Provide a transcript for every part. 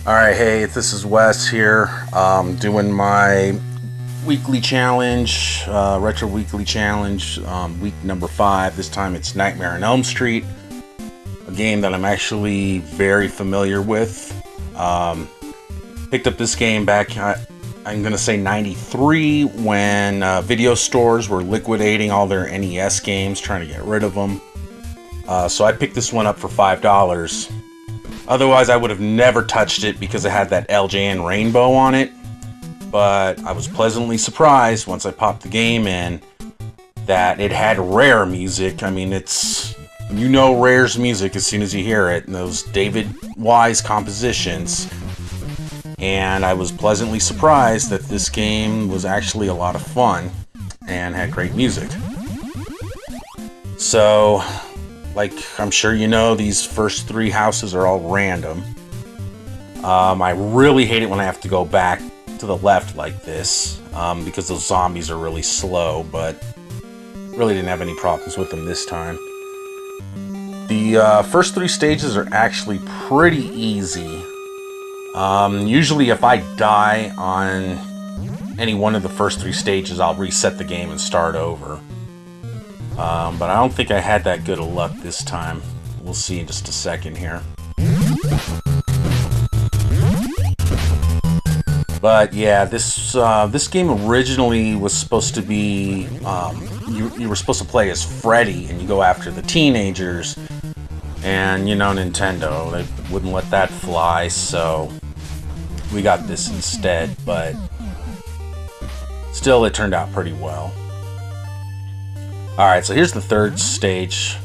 Alright, hey, this is Wes here, doing my weekly challenge, retro weekly challenge, week number 5. This time it's Nightmare on Elm Street, a game that I'm actually very familiar with. Picked up this game back, I'm going to say 93, when video stores were liquidating all their NES games, trying to get rid of them. So I picked this one up for $5. Otherwise, I would have never touched it because it had that LJN rainbow on it. But I was pleasantly surprised once I popped the game in that it had Rare music. I mean, you know Rare's music as soon as you hear it, and those David Wise compositions. And I was pleasantly surprised that this game was actually a lot of fun and had great music. So, like I'm sure you know, these first 3 houses are all random. I really hate it when I have to go back to the left like this, because those zombies are really slow, but really didn't have any problems with them this time. The first 3 stages are actually pretty easy. Usually if I die on any one of the first 3 stages, I'll reset the game and start over. But I don't think I had that good of luck this time. We'll see in just a second here. But yeah, this game originally was supposed to be, you were supposed to play as Freddy, and you go after the teenagers. And you know, Nintendo, they wouldn't let that fly, so we got this instead. But still, it turned out pretty well. Alright, so here's the 3rd stage,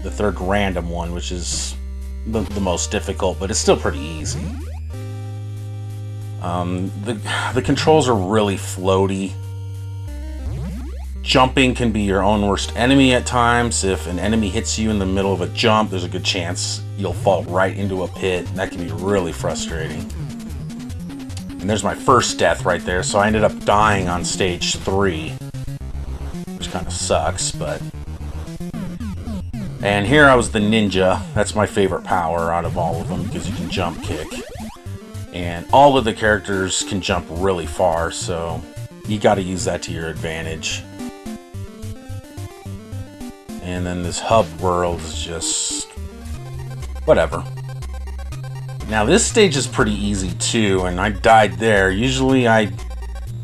the 3rd random one, which is the most difficult, but it's still pretty easy. The controls are really floaty. Jumping can be your own worst enemy at times. If an enemy hits you in the middle of a jump, there's a good chance you'll fall right into a pit. That can be really frustrating. And there's my first death right there, so I ended up dying on stage 3. Which kind of sucks, but... And here I was the ninja. That's my favorite power out of all of them, because you can jump kick. And all of the characters can jump really far, so you gotta use that to your advantage. And then this hub world is just... whatever. Now this stage is pretty easy too, and I died there. Usually I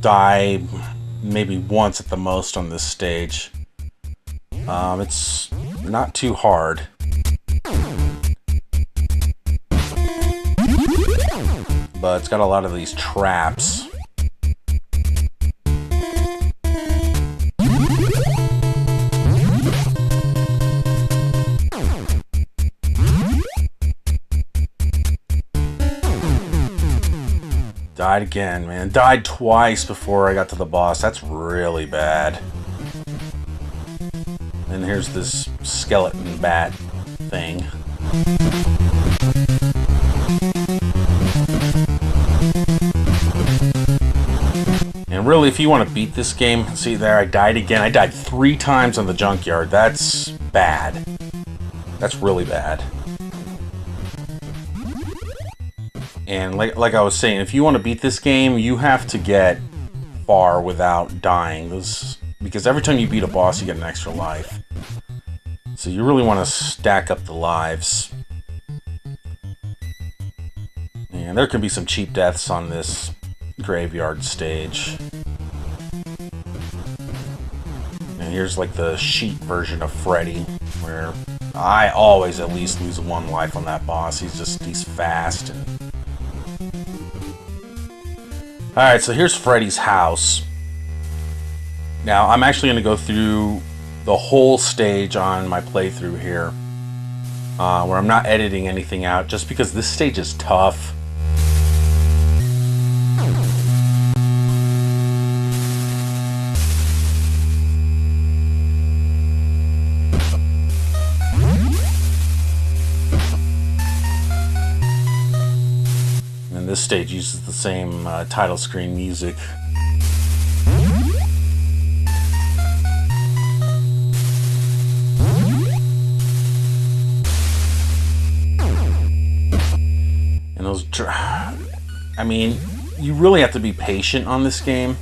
die maybe once at the most on this stage. It's not too hard. But it's got a lot of these traps. Died again, man. Died twice before I got to the boss. That's really bad. And here's this skeleton bat thing. And really, if you want to beat this game, see there, I died again. I died 3 times on the junkyard. That's bad. That's really bad. And like I was saying, if you want to beat this game, you have to get far without dying. Because every time you beat a boss, you get an extra life. So you really want to stack up the lives. And there can be some cheap deaths on this graveyard stage. And here's like the sheet version of Freddy, where I always at least lose 1 life on that boss. He's fast. And alright, so here's Freddy's house. Now, I'm actually going to go through the whole stage on my playthrough here, where I'm not editing anything out, just because this stage is tough. And this stage uses the same title screen music. those... I mean, you really have to be patient on this game.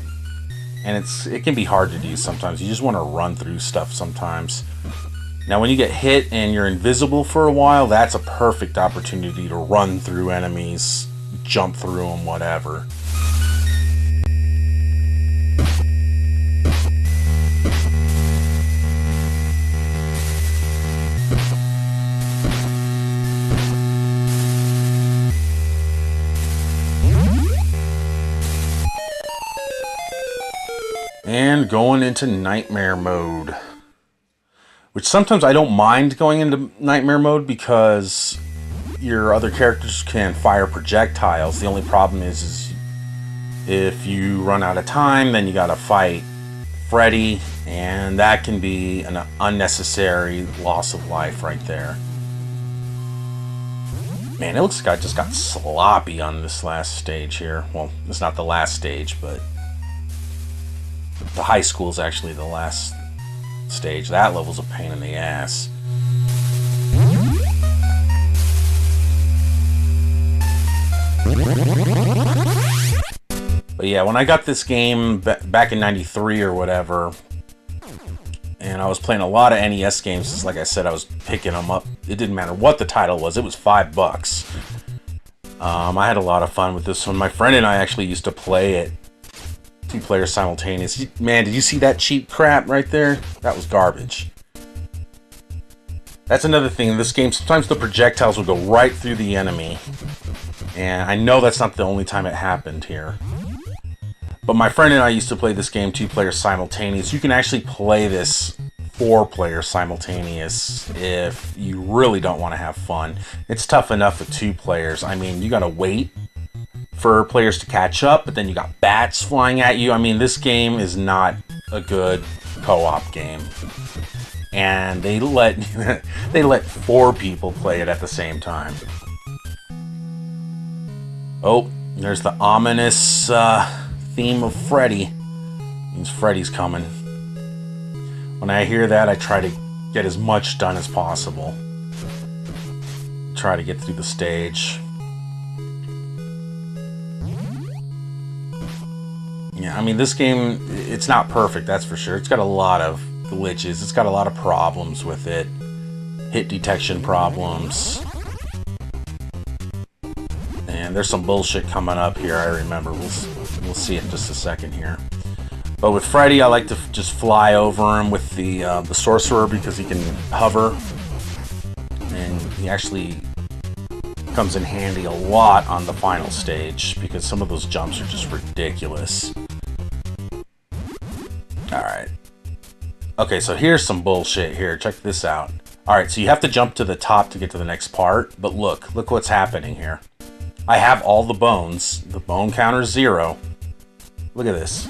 And it can be hard to do sometimes. You just want to run through stuff sometimes. Now, when you get hit and you're invisible for a while, that's a perfect opportunity to run through enemies, jump through them, whatever. And going into nightmare mode. Which sometimes I don't mind going into nightmare mode because your other characters can fire projectiles. The only problem is if you run out of time, then you gotta fight Freddy, and that can be an unnecessary loss of life right there. Man, it looks like I just got sloppy on this last stage here. Well, it's not the last stage, but the high school is actually the last stage. That level's a pain in the ass. But yeah, when I got this game back in '93 or whatever, and I was playing a lot of NES games, like I said, I was picking them up. It didn't matter what the title was. It was $5. I had a lot of fun with this one. My friend and I actually used to play it 2 players simultaneous. Man, did you see that cheap crap right there? That was garbage. That's another thing in this game. Sometimes the projectiles will go right through the enemy. And I know that's not the only time it happened here. But my friend and I used to play this game 2 players simultaneous. You can actually play this 4 players simultaneous if you really don't want to have fun. It's tough enough with 2 players. I mean, you gotta wait for players to catch up, but then you got bats flying at you. I mean, this game is not a good co-op game. And they let 4 people play it at the same time. Oh, there's the ominous theme of Freddy. Means Freddy's coming. When I hear that, I try to get as much done as possible. Try to get through the stage. Yeah, I mean, this game, it's not perfect, that's for sure. It's got a lot of glitches. It's got a lot of problems with it. Hit detection problems. And there's some bullshit coming up here, I remember. We'll see it in just a second here. But with Freddy, I like to just fly over him with the sorcerer because he can hover. And he actually comes in handy a lot on the final stage because some of those jumps are just ridiculous. Alright. Okay, so here's some bullshit here. Check this out. Alright, so you have to jump to the top to get to the next part. But look what's happening here. I have all the bones. The bone counter is 0. Look at this.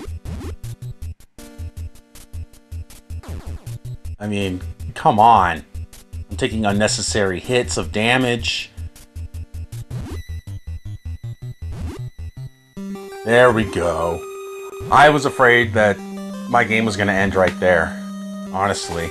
I mean, come on. I'm taking unnecessary hits of damage. There we go. I was afraid that my game was going to end right there. Honestly.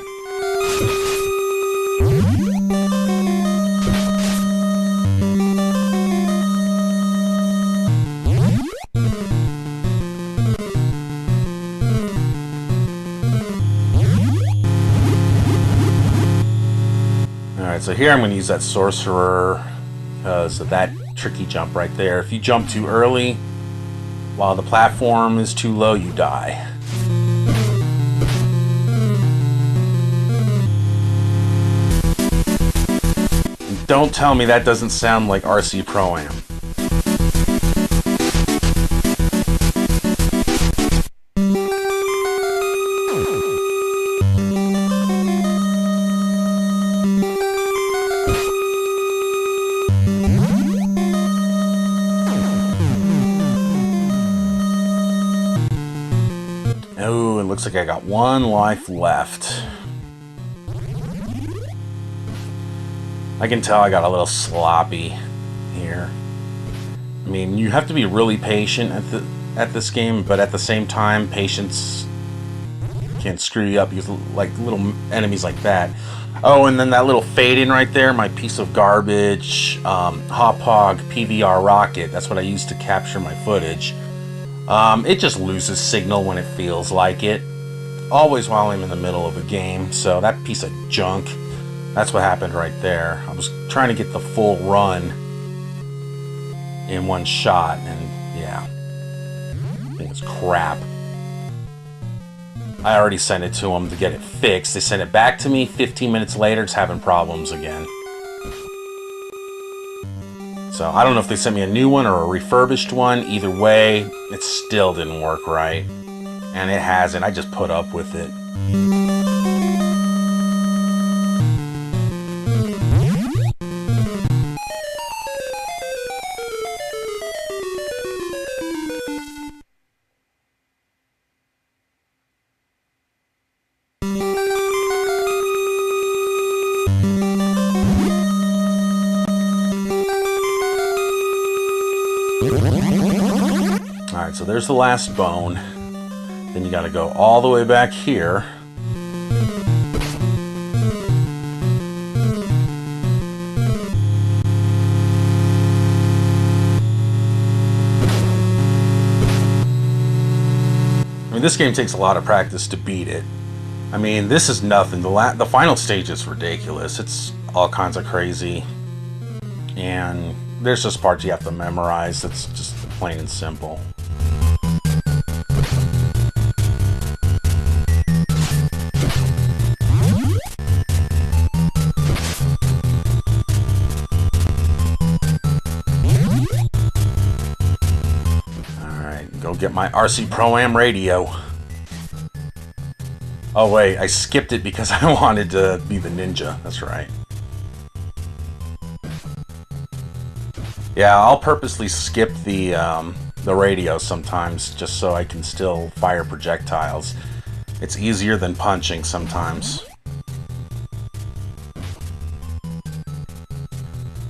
Alright, so here I'm going to use that sorcerer because of that tricky jump right there. If you jump too early, while the platform is too low, you die. Don't tell me that doesn't sound like RC Pro-Am. Oh, it looks like I got 1 life left. I can tell I got a little sloppy here. I mean, you have to be really patient at this game, but at the same time, patience can screw you up because like little enemies like that. Oh, and then that little fade in right there, my piece of garbage, Hop Hog PVR rocket. That's what I use to capture my footage. It just loses signal when it feels like it. Always while I'm in the middle of a game. So that piece of junk, that's what happened right there. I was trying to get the full run in one shot, and yeah, I think it's crap. I already sent it to them to get it fixed. They sent it back to me. 15 minutes later, it's having problems again. So I don't know if they sent me a new one or a refurbished one. Either way, it still didn't work right. And it hasn't. I just put up with it. Alright, so there's the last bone. Then you gotta go all the way back here. I mean, this game takes a lot of practice to beat it. I mean, this is nothing. The final stage is ridiculous. It's all kinds of crazy. And there's just parts you have to memorize. It's just plain and simple. Alright, go get my RC Pro-Am radio. Oh wait, I skipped it because I wanted to be the ninja. That's right. Yeah, I'll purposely skip the radio sometimes just so I can still fire projectiles. It's easier than punching sometimes.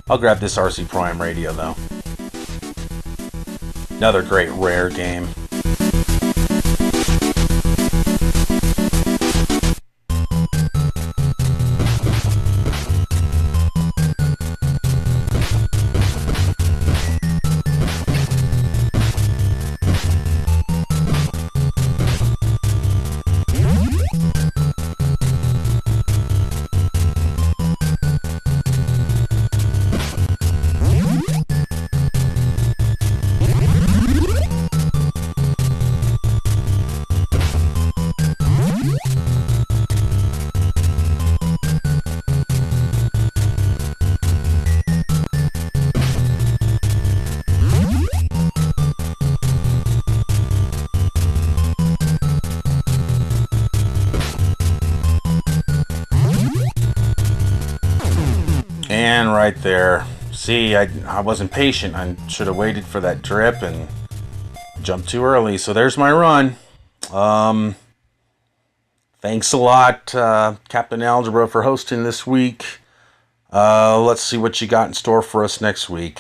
I'll grab this RC Pro-Am radio though. Another great rare game. And right there. See, I wasn't patient. I should have waited for that drip and jumped too early. So there's my run. Thanks a lot, Captain Algebra, for hosting this week. Let's see what you got in store for us next week.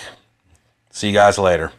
See you guys later.